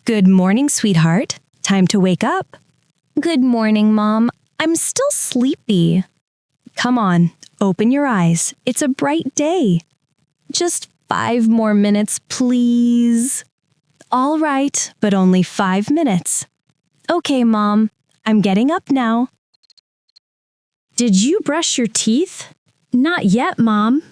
Good morning, sweetheart. Time to wake up. Good morning, Mom. I'm still sleepy. Come on, open your eyes. It's a bright day. Just 5 more minutes, please. All right, but only 5 minutes. Okay, Mom. I'm getting up now. Did you brush your teeth? Not yet, Mom.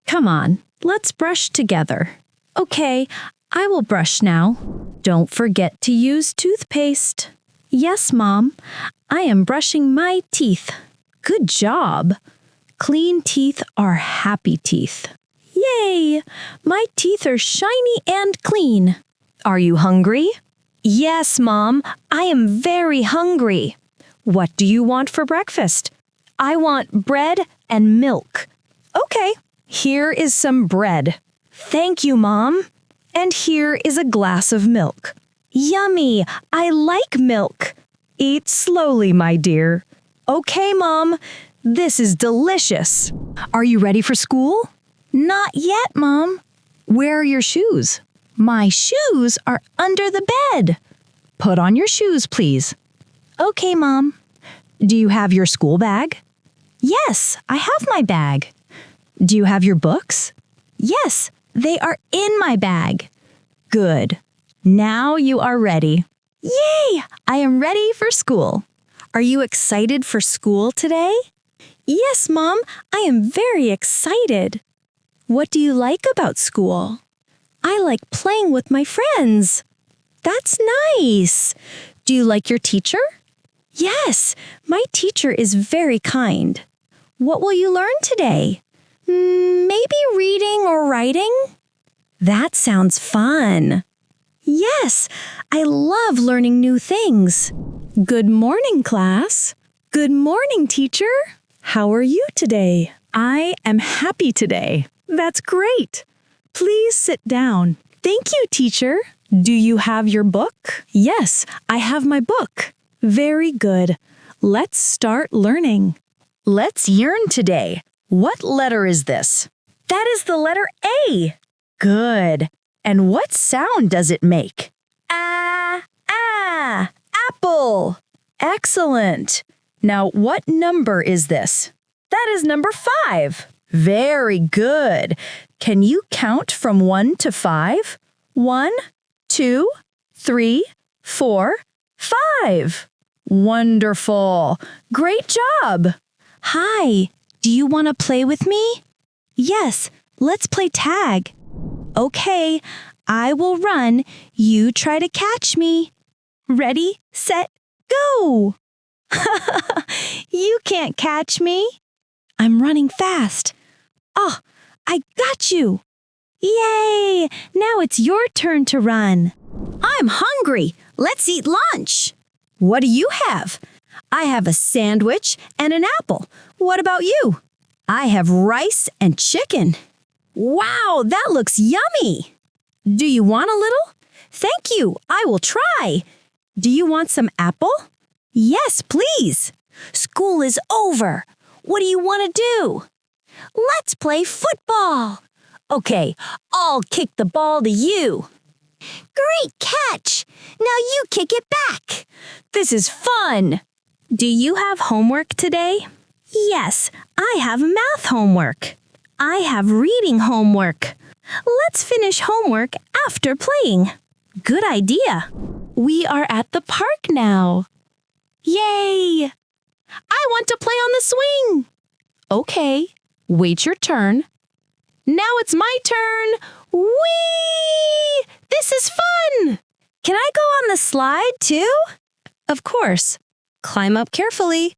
Come on, let's brush together. Okay, I will brush now. Don't forget to use toothpaste. Yes, Mom. I am brushing my teeth. Good job. Clean teeth are happy teeth. Yay! My teeth are shiny and clean. Are you hungry? Yes, Mom. I am very hungry. What do you want for breakfast? I want bread and milk. Okay, here is some bread. Thank you, Mom. And here is a glass of milk. Yummy! I like milk. Eat slowly, my dear. Okay, Mom. This is delicious. Are you ready for school? Not yet, Mom. Where are your shoes? My shoes are under the bed. Put on your shoes, please. Okay, Mom. Do you have your school bag? Yes, I have my bag. Do you have your books? Yes, they are in my bag. Good. Now you are ready. Yay! I am ready for school. Are you excited for school today? Yes, Mom, I am very excited. What do you like about school? I like playing with my friends. That's nice. Do you like your teacher? Yes, my teacher is very kind. What will you learn today? Maybe reading or writing? That sounds fun. Yes, I love learning new things. Good morning, class. Good morning, teacher. How are you today? I am happy today. That's great. Please sit down. Thank you, teacher. Do you have your book? Yes, I have my book. Very good. Let's start learning. Let's yearn today. What letter is this? That is the letter A. Good. And what sound does it make? Apple. Excellent. Now, what number is this? That is number 5. Very good. Can you count from 1 to 5? 1, 2, 3, 4, 5. Wonderful. Great job. Hi, do you want to play with me? Yes, let's play tag. Okay, I will run. You try to catch me. Ready, set, go. You can't catch me. I'm running fast. Oh, I got you. Yay! Now it's your turn to run. I'm hungry. Let's eat lunch. What do you have? I have a sandwich and an apple. What about you? I have rice and chicken. Wow, that looks yummy. Do you want a little? Thank you. I will try. Do you want some apple? Yes, please. School is over. What do you want to do? Let's play football. Okay, I'll kick the ball to you. Great catch. Now you kick it back. This is fun. Do you have homework today? Yes, I have math homework. I have reading homework. Let's finish homework after playing. Good idea. We are at the park now. Yay! I want to play on the swing. Okay, wait your turn. Now it's my turn. Whee! This is fun. Can I go on the slide too? Of course. Climb up carefully.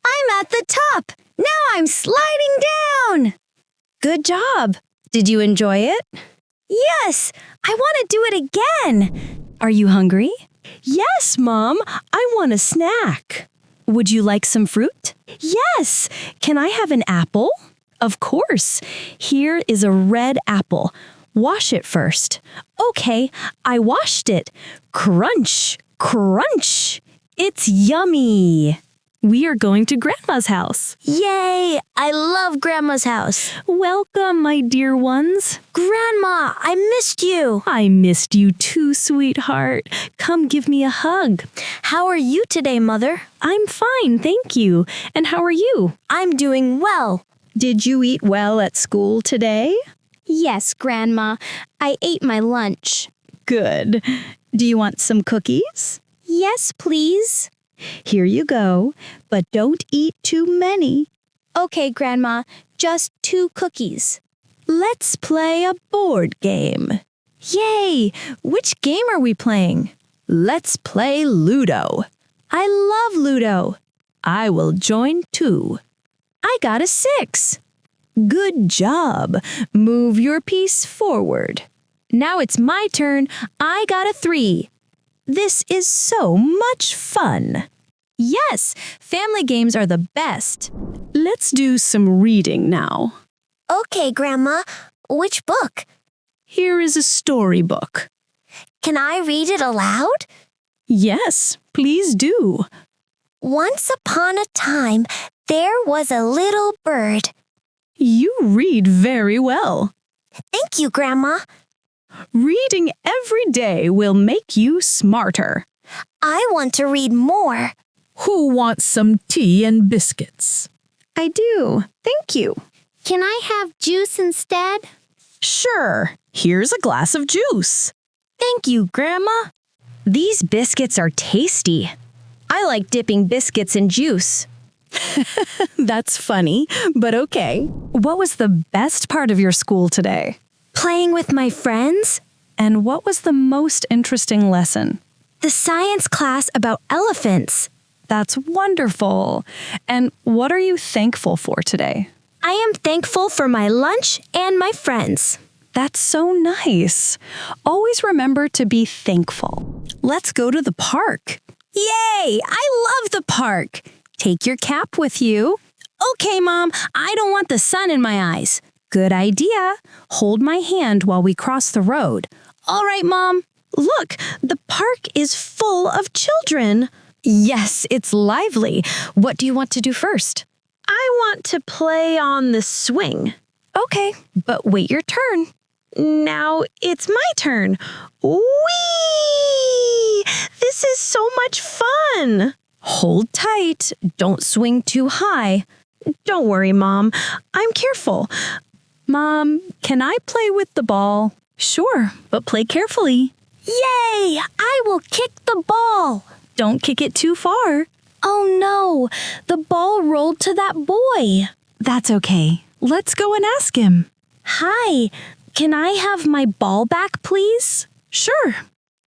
I'm at the top. Now I'm sliding down. Good job. Did you enjoy it? Yes, I want to do it again. Are you hungry? Yes, Mom. I want a snack. Would you like some fruit? Yes. Can I have an apple? Of course. Here is a red apple. Wash it first. Okay, I washed it. Crunch, crunch. It's yummy. We are going to Grandma's house. Yay! I love Grandma's house. Welcome, my dear ones. Grandma, I missed you. I missed you too, sweetheart. Come give me a hug. How are you today, Mother? I'm fine, thank you. And how are you? I'm doing well. Did you eat well at school today? Yes, Grandma. I ate my lunch. Good. Do you want some cookies? Yes, please. Here you go, but don't eat too many. Okay, Grandma. Just 2 cookies. Let's play a board game. Yay! Which game are we playing? Let's play Ludo. I love Ludo. I will join too. I got a 6. Good job. Move your piece forward. Now it's my turn. I got a 3. This is so much fun. Yes, family games are the best. Let's do some reading now. Okay, Grandma. Which book? Here is a storybook. Can I read it aloud? Yes, please do. Once upon a time, there was a little bird. You read very well. Thank you, Grandma. Reading every day will make you smarter. I want to read more. Who wants some tea and biscuits? I do. Thank you. Can I have juice instead? Sure. Here's a glass of juice. Thank you, Grandma. These biscuits are tasty. I like dipping biscuits in juice. That's funny, but okay. What was the best part of your school today? Playing with my friends. And what was the most interesting lesson? The science class about elephants. That's wonderful. And what are you thankful for today? I am thankful for my lunch and my friends. That's so nice. Always remember to be thankful. Let's go to the park. Yay! I love the park. Take your cap with you. Okay, Mom, I don't want the sun in my eyes. Good idea. Hold my hand while we cross the road. All right, Mom. Look, the park is full of children. Yes, it's lively. What do you want to do first? I want to play on the swing. Okay, but wait your turn. Now it's my turn. Whee! This is so much fun. Hold tight. Don't swing too high. Don't worry, Mom. I'm careful. Mom, can I play with the ball? Sure, but play carefully. Yay! I will kick the ball. Don't kick it too far. Oh no, the ball rolled to that boy. That's okay. Let's go and ask him. Hi, can I have my ball back, please? Sure.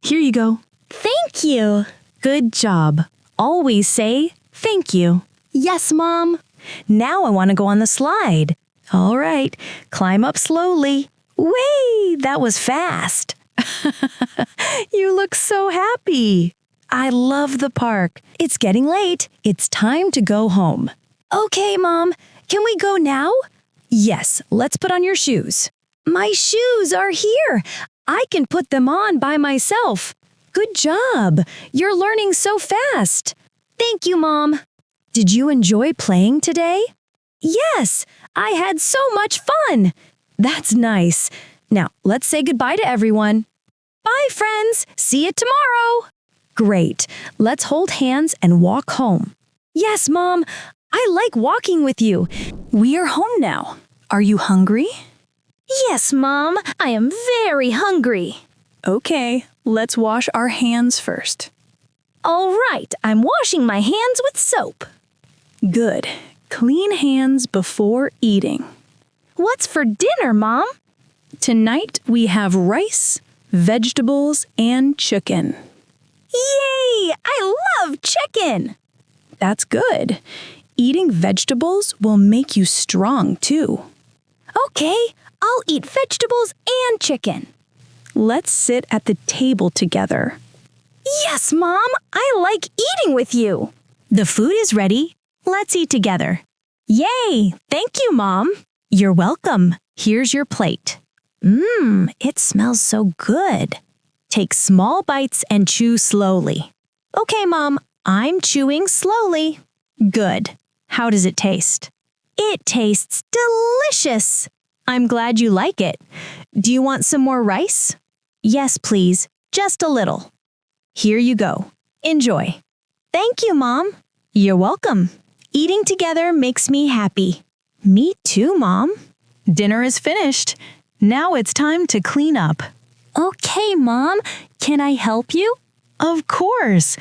Here you go. Thank you. Good job. Always say thank you. Yes, Mom. Now I want to go on the slide. All right, climb up slowly. Whee! That was fast. You look so happy. I love the park. It's getting late. It's time to go home. Okay, Mom. Can we go now? Yes, let's put on your shoes. My shoes are here. I can put them on by myself. Good job. You're learning so fast. Thank you, Mom. Did you enjoy playing today? Yes, I had so much fun. That's nice. Now, let's say goodbye to everyone. Bye, friends. See you tomorrow. Great. Let's hold hands and walk home. Yes, Mom. I like walking with you. We are home now. Are you hungry? Yes, Mom. I am very hungry. Okay, let's wash our hands first. All right, I'm washing my hands with soap. Good. Clean hands before eating. What's for dinner, Mom? Tonight we have rice, vegetables, and chicken. Yay! I love chicken! That's good. Eating vegetables will make you strong too. Okay, I'll eat vegetables and chicken. Let's sit at the table together. Yes, Mom, I like eating with you. The food is ready. Let's eat together. Yay! Thank you, Mom. You're welcome. Here's your plate. It smells so good. Take small bites and chew slowly. Okay, Mom, I'm chewing slowly. Good. How does it taste? It tastes delicious. I'm glad you like it. Do you want some more rice? Yes, please. Just a little. Here you go. Enjoy. Thank you, Mom. You're welcome. Eating together makes me happy. Me too, Mom. Dinner is finished. Now it's time to clean up. Okay, Mom. Can I help you? Of course.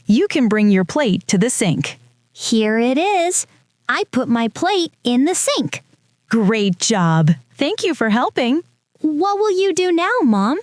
You can bring your plate to the sink. Here it is. I put my plate in the sink. Great job. Thank you for helping. What will you do now, Mom?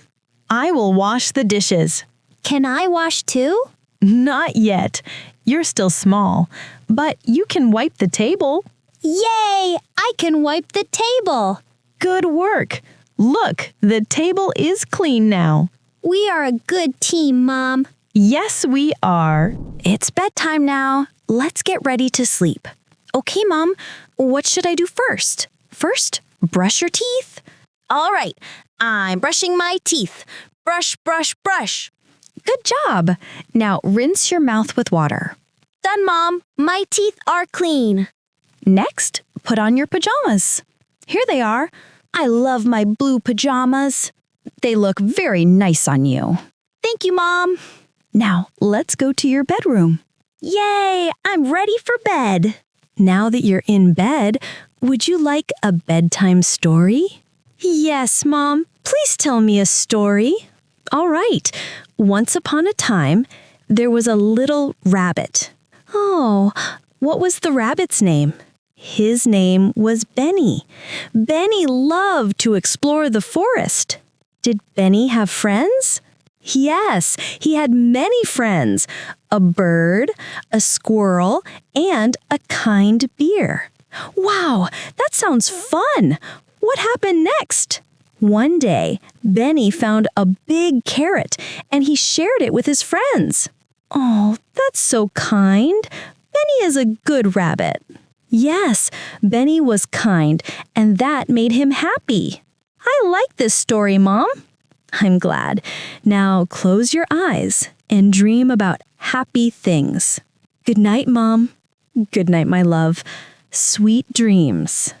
I will wash the dishes. Can I wash too? Not yet. You're still small, but you can wipe the table. Yay! I can wipe the table. Good work. Look, the table is clean now. We are a good team, Mom. Yes, we are. It's bedtime now. Let's get ready to sleep. Okay, Mom, what should I do first? First, brush your teeth. All right, I'm brushing my teeth. Brush, brush, brush. Good job. Now rinse your mouth with water. Done, Mom. My teeth are clean. Next, put on your pajamas. Here they are. I love my blue pajamas. They look very nice on you. Thank you, Mom. Now, let's go to your bedroom. Yay! I'm ready for bed. Now that you're in bed, would you like a bedtime story? Yes, Mom. Please tell me a story. All right. Once upon a time, there was a little rabbit. Oh, what was the rabbit's name? His name was Benny. Benny loved to explore the forest. Did Benny have friends? Yes, he had many friends. A bird, a squirrel, and a kind bear. Wow, that sounds fun. What happened next? One day, Benny found a big carrot and he shared it with his friends. Oh, that's so kind. Benny is a good rabbit. Yes, Benny was kind and that made him happy. I like this story, Mom. I'm glad. Now close your eyes and dream about happy things. Good night, Mom. Good night, my love. Sweet dreams.